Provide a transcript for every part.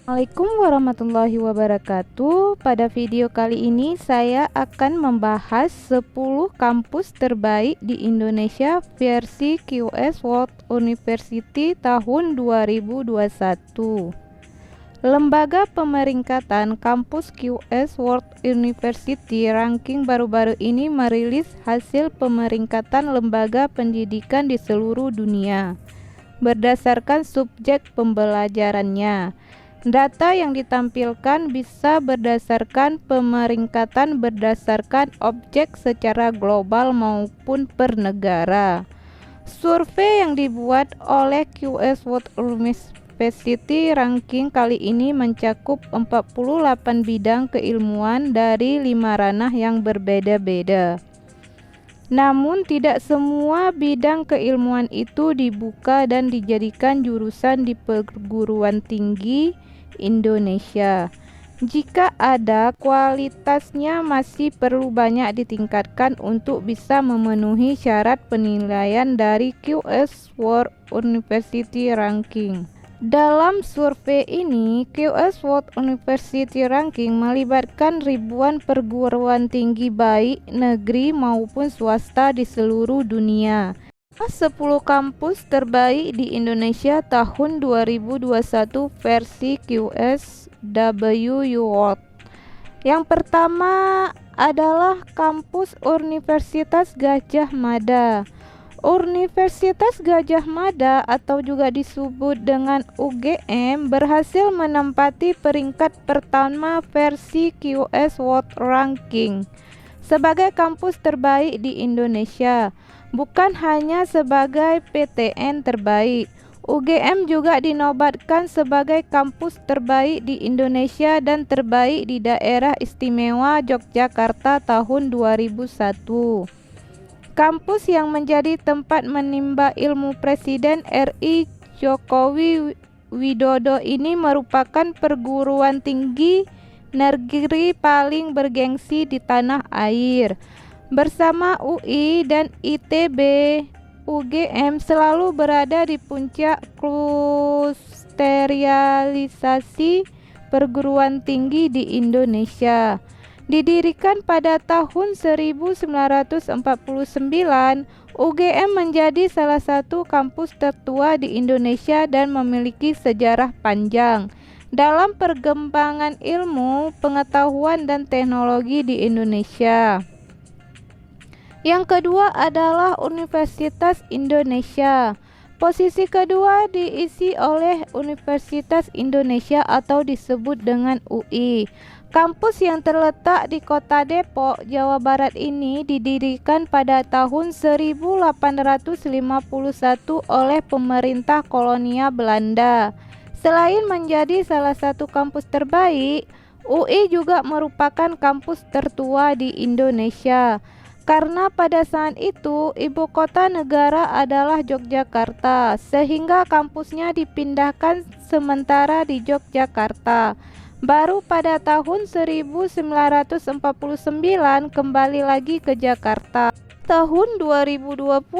Assalamualaikum warahmatullahi wabarakatuh. Pada video kali ini saya akan membahas 10 kampus terbaik di Indonesia versi QS World University tahun 2021. Lembaga pemeringkatan kampus QS World University ranking baru-baru ini merilis hasil pemeringkatan lembaga pendidikan di seluruh dunia berdasarkan subjek pembelajarannya. Data yang ditampilkan bisa berdasarkan pemeringkatan berdasarkan objek secara global maupun per negara. Survei yang dibuat oleh QS World University ranking kali ini mencakup 48 bidang keilmuan dari 5 ranah yang berbeda-beda. Namun tidak semua bidang keilmuan itu dibuka dan dijadikan jurusan di perguruan tinggi Indonesia. Jika ada, kualitasnya masih perlu banyak ditingkatkan untuk bisa memenuhi syarat penilaian dari QS World University Ranking. Dalam survei ini, QS World University Ranking melibatkan ribuan perguruan tinggi baik negeri maupun swasta di seluruh dunia. 10 kampus terbaik di Indonesia tahun 2021 versi QSW World. Yang pertama adalah kampus Universitas Gadjah Mada. Universitas Gadjah Mada atau juga disebut dengan UGM berhasil menempati peringkat pertama versi QS World Ranking sebagai kampus terbaik di Indonesia. Bukan hanya sebagai PTN terbaik, UGM juga dinobatkan sebagai kampus terbaik di Indonesia dan terbaik di Daerah Istimewa Yogyakarta tahun 2001. Kampus yang menjadi tempat menimba ilmu Presiden RI Jokowi Widodo ini merupakan perguruan tinggi negeri paling bergengsi di tanah air. Bersama UI dan ITB, UGM selalu berada di puncak klasterialisasi perguruan tinggi di Indonesia. Didirikan pada tahun 1949, UGM menjadi salah satu kampus tertua di Indonesia dan memiliki sejarah panjang dalam perkembangan ilmu, pengetahuan, dan teknologi di Indonesia. Yang kedua adalah Universitas Indonesia. Posisi kedua diisi oleh Universitas Indonesia atau disebut dengan UI. Kampus yang terletak di Kota Depok, Jawa Barat ini didirikan pada tahun 1851 oleh pemerintah kolonial Belanda. Selain menjadi salah satu kampus terbaik, UI juga merupakan kampus tertua di Indonesia. Karena pada saat itu ibu kota negara adalah Yogyakarta, sehingga kampusnya dipindahkan sementara di Yogyakarta. Baru pada tahun 1949 kembali lagi ke Jakarta. Tahun 2020,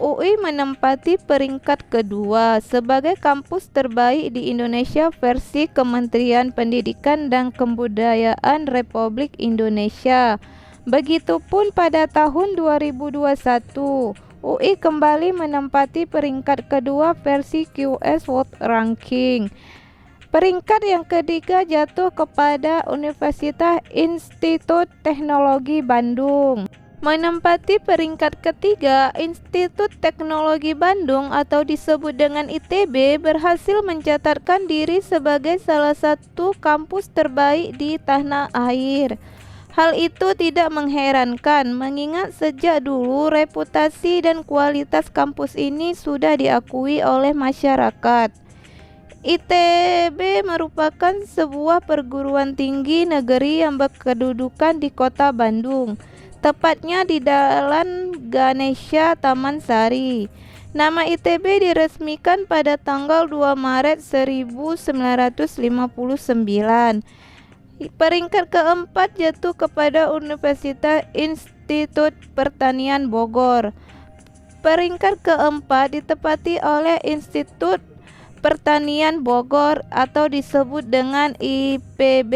UI menempati peringkat kedua sebagai kampus terbaik di Indonesia versi Kementerian Pendidikan dan Kebudayaan Republik Indonesia. Begitupun pada tahun 2021, UI kembali menempati peringkat kedua versi QS World Ranking. Peringkat yang ketiga jatuh kepada Universitas Institut Teknologi Bandung. Menempati peringkat ketiga, Institut Teknologi Bandung atau disebut dengan ITB berhasil mencatatkan diri sebagai salah satu kampus terbaik di tanah air. Hal itu tidak mengherankan mengingat sejak dulu reputasi dan kualitas kampus ini sudah diakui oleh masyarakat. ITB merupakan sebuah perguruan tinggi negeri yang berkedudukan di kota Bandung, tepatnya di Jalan Ganesha Taman Sari. Nama ITB diresmikan pada tanggal 2 Maret 1959. Peringkat keempat jatuh kepada Universitas Institut Pertanian Bogor. Peringkat keempat ditempati oleh Institut Pertanian Bogor atau disebut dengan IPB.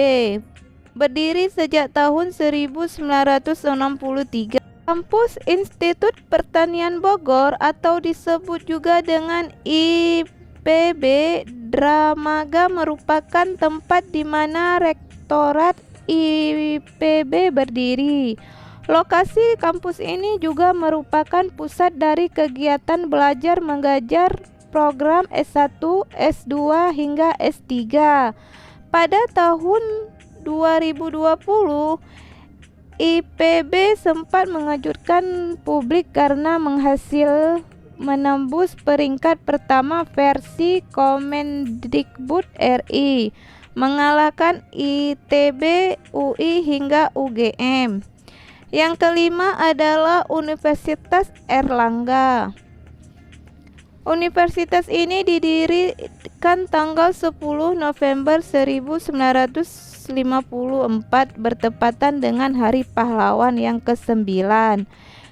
Berdiri sejak tahun 1963. Kampus Institut Pertanian Bogor atau disebut juga dengan IPB Dramaga merupakan tempat di mana Rektorat IPB berdiri. Lokasi kampus ini juga merupakan pusat dari kegiatan belajar mengajar program S1, S2 hingga S3. Pada tahun 2020, IPB sempat mengejutkan publik karena menembus peringkat pertama versi Kemendikbud RI, mengalahkan ITB, UI hingga UGM. Yang kelima adalah Universitas Airlangga. Universitas ini didirikan tanggal 10 November 1954 bertepatan dengan Hari Pahlawan yang ke-9.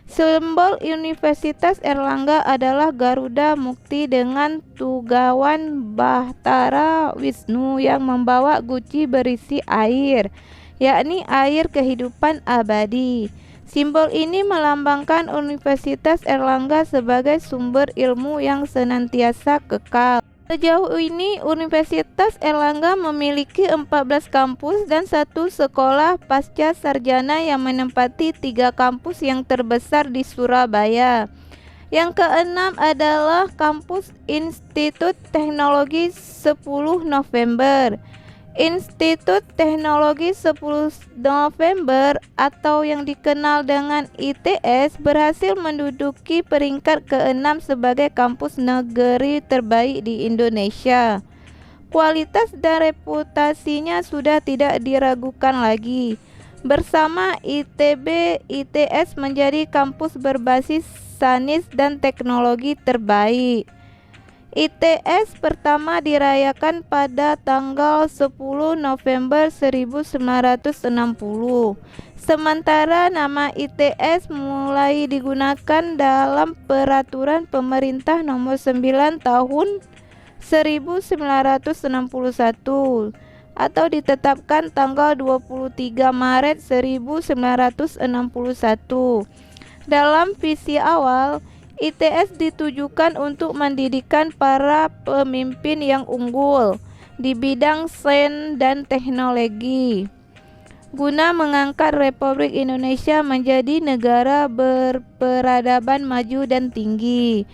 Simbol Universitas Airlangga adalah Garuda Mukti dengan tunggawan Bahtara Wisnu yang membawa guci berisi air, yakni air kehidupan abadi. Simbol ini melambangkan Universitas Airlangga sebagai sumber ilmu yang senantiasa kekal. Sejauh ini, Universitas Airlangga memiliki 14 kampus dan 1 sekolah pasca sarjana yang menempati 3 kampus yang terbesar di Surabaya. Yang keenam adalah Kampus Institut Teknologi 10 November. Institut Teknologi 10 November atau yang dikenal dengan ITS berhasil menduduki peringkat ke-6 sebagai kampus negeri terbaik di Indonesia. Kualitas dan reputasinya sudah tidak diragukan lagi. Bersama ITB, ITS menjadi kampus berbasis sains dan teknologi terbaik. ITS pertama dirayakan pada tanggal 10 November 1960. Sementara nama ITS mulai digunakan dalam Peraturan Pemerintah Nomor 9 Tahun 1961 atau ditetapkan tanggal 23 Maret 1961. Dalam visi awal, ITS ditujukan untuk mendidikan para pemimpin yang unggul di bidang sains dan teknologi, guna mengangkat Republik Indonesia menjadi negara berperadaban maju dan tinggi.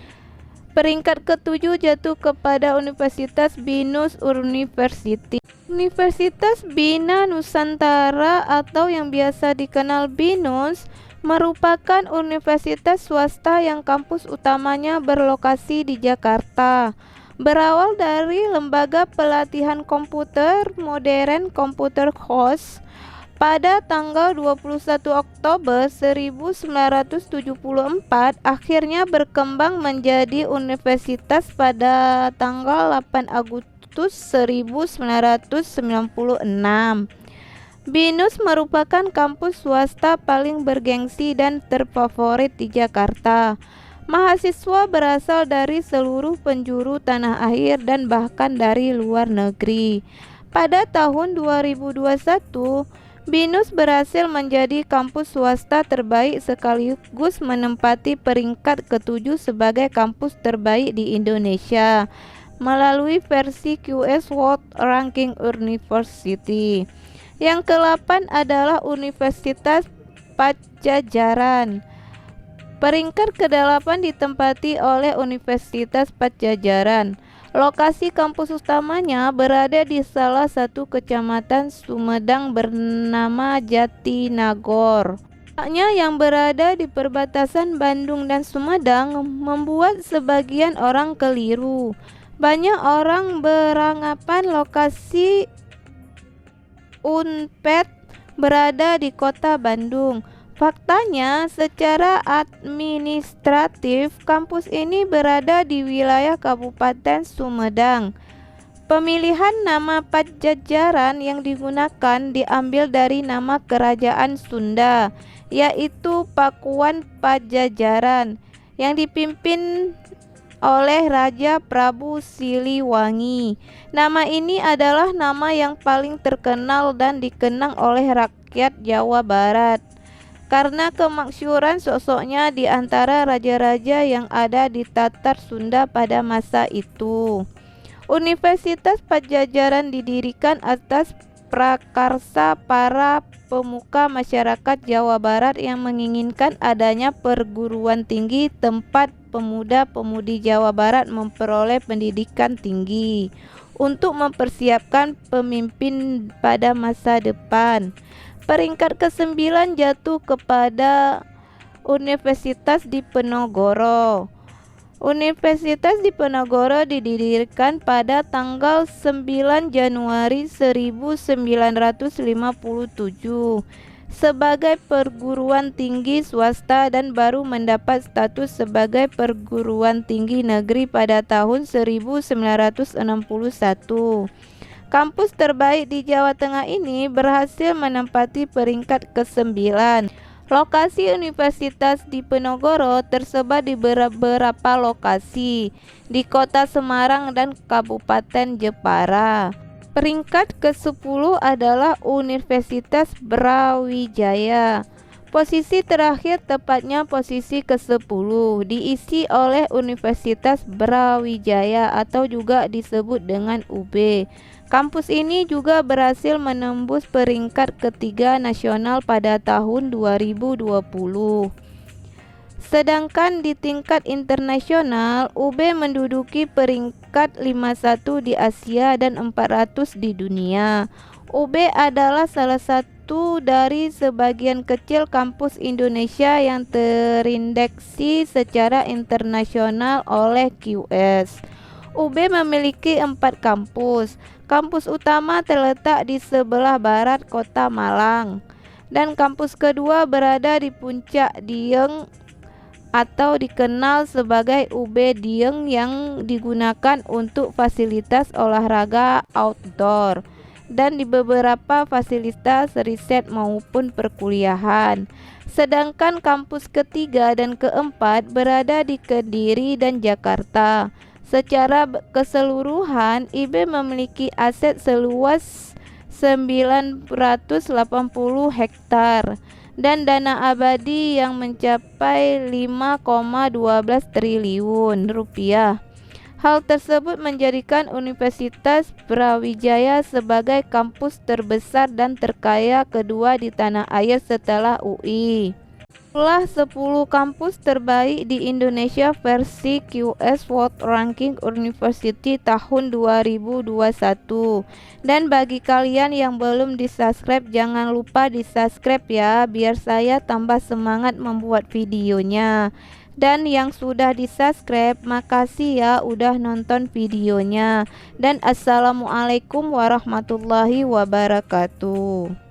Peringkat ke-7 jatuh kepada Universitas Binus University. Universitas Bina Nusantara atau yang biasa dikenal BINUS merupakan universitas swasta yang kampus utamanya berlokasi di Jakarta. Berawal dari lembaga pelatihan komputer modern Computer House, pada tanggal 21 Oktober 1974 akhirnya berkembang menjadi universitas pada tanggal 8 Agustus 1996. BINUS merupakan kampus swasta paling bergengsi dan terfavorit di Jakarta. Mahasiswa berasal dari seluruh penjuru tanah air dan bahkan dari luar negeri. Pada tahun 2021, BINUS berhasil menjadi kampus swasta terbaik sekaligus menempati peringkat ke-7 sebagai kampus terbaik di Indonesia melalui versi QS World Ranking University. Yang ke-8 adalah Universitas Padjadjaran. Peringkat ke-8 ditempati oleh Universitas Padjadjaran. Lokasi kampus utamanya berada di salah satu kecamatan Sumedang bernama Jatinagor. Letaknya yang berada di perbatasan Bandung dan Sumedang membuat sebagian orang keliru. Banyak orang beranggapan lokasi Unpad berada di kota Bandung. Faktanya, secara administratif, kampus ini berada di wilayah Kabupaten Sumedang. Pemilihan nama Padjadjaran yang digunakan diambil dari nama kerajaan Sunda, yaitu Pakuan Padjadjaran, yang dipimpin oleh Raja Prabu Siliwangi. Nama ini adalah nama yang paling terkenal dan dikenang oleh rakyat Jawa Barat karena kemaksyuran sosoknya di antara raja-raja yang ada di Tatar Sunda pada masa itu. Universitas Pajajaran didirikan atas prakarsa para pemuka masyarakat Jawa Barat yang menginginkan adanya perguruan tinggi tempat pemuda-pemudi Jawa Barat memperoleh pendidikan tinggi untuk mempersiapkan pemimpin pada masa depan. Peringkat ke-9 jatuh kepada Universitas Diponegoro. Universitas Diponegoro didirikan pada tanggal 9 Januari 1957 sebagai perguruan tinggi swasta dan baru mendapat status sebagai perguruan tinggi negeri pada tahun 1961. Kampus terbaik di Jawa Tengah ini berhasil menempati peringkat ke-9. Lokasi Universitas Diponegoro tersebar di beberapa lokasi di Kota Semarang dan Kabupaten Jepara. Peringkat ke-10 adalah Universitas Brawijaya. Posisi terakhir, tepatnya posisi ke-10, diisi oleh Universitas Brawijaya atau juga disebut dengan UB. Kampus ini juga berhasil menembus peringkat ketiga nasional pada tahun 2020. Sedangkan di tingkat internasional, UB menduduki peringkat 51 di Asia dan 400 di dunia. UB adalah salah satu dari sebagian kecil kampus Indonesia yang terindeksi secara internasional oleh QS. UB memiliki 4 kampus. Kampus utama terletak di sebelah barat kota Malang, dan kampus kedua berada di Puncak Dieng atau dikenal sebagai UB Dieng yang digunakan untuk fasilitas olahraga outdoor dan di beberapa fasilitas riset maupun perkuliahan. Sedangkan kampus ketiga dan keempat berada di Kediri dan Jakarta. Secara keseluruhan, IB memiliki aset seluas 980 hektar dan dana abadi yang mencapai 5,12 triliun rupiah. Hal tersebut menjadikan Universitas Brawijaya sebagai kampus terbesar dan terkaya kedua di tanah air setelah UI. Itulah 10 kampus terbaik di Indonesia versi QS World Ranking University tahun 2021. Dan bagi kalian yang belum di-subscribe, jangan lupa di-subscribe ya, biar saya tambah semangat membuat videonya. Dan yang sudah di-subscribe, makasih ya udah nonton videonya. Dan assalamualaikum warahmatullahi wabarakatuh.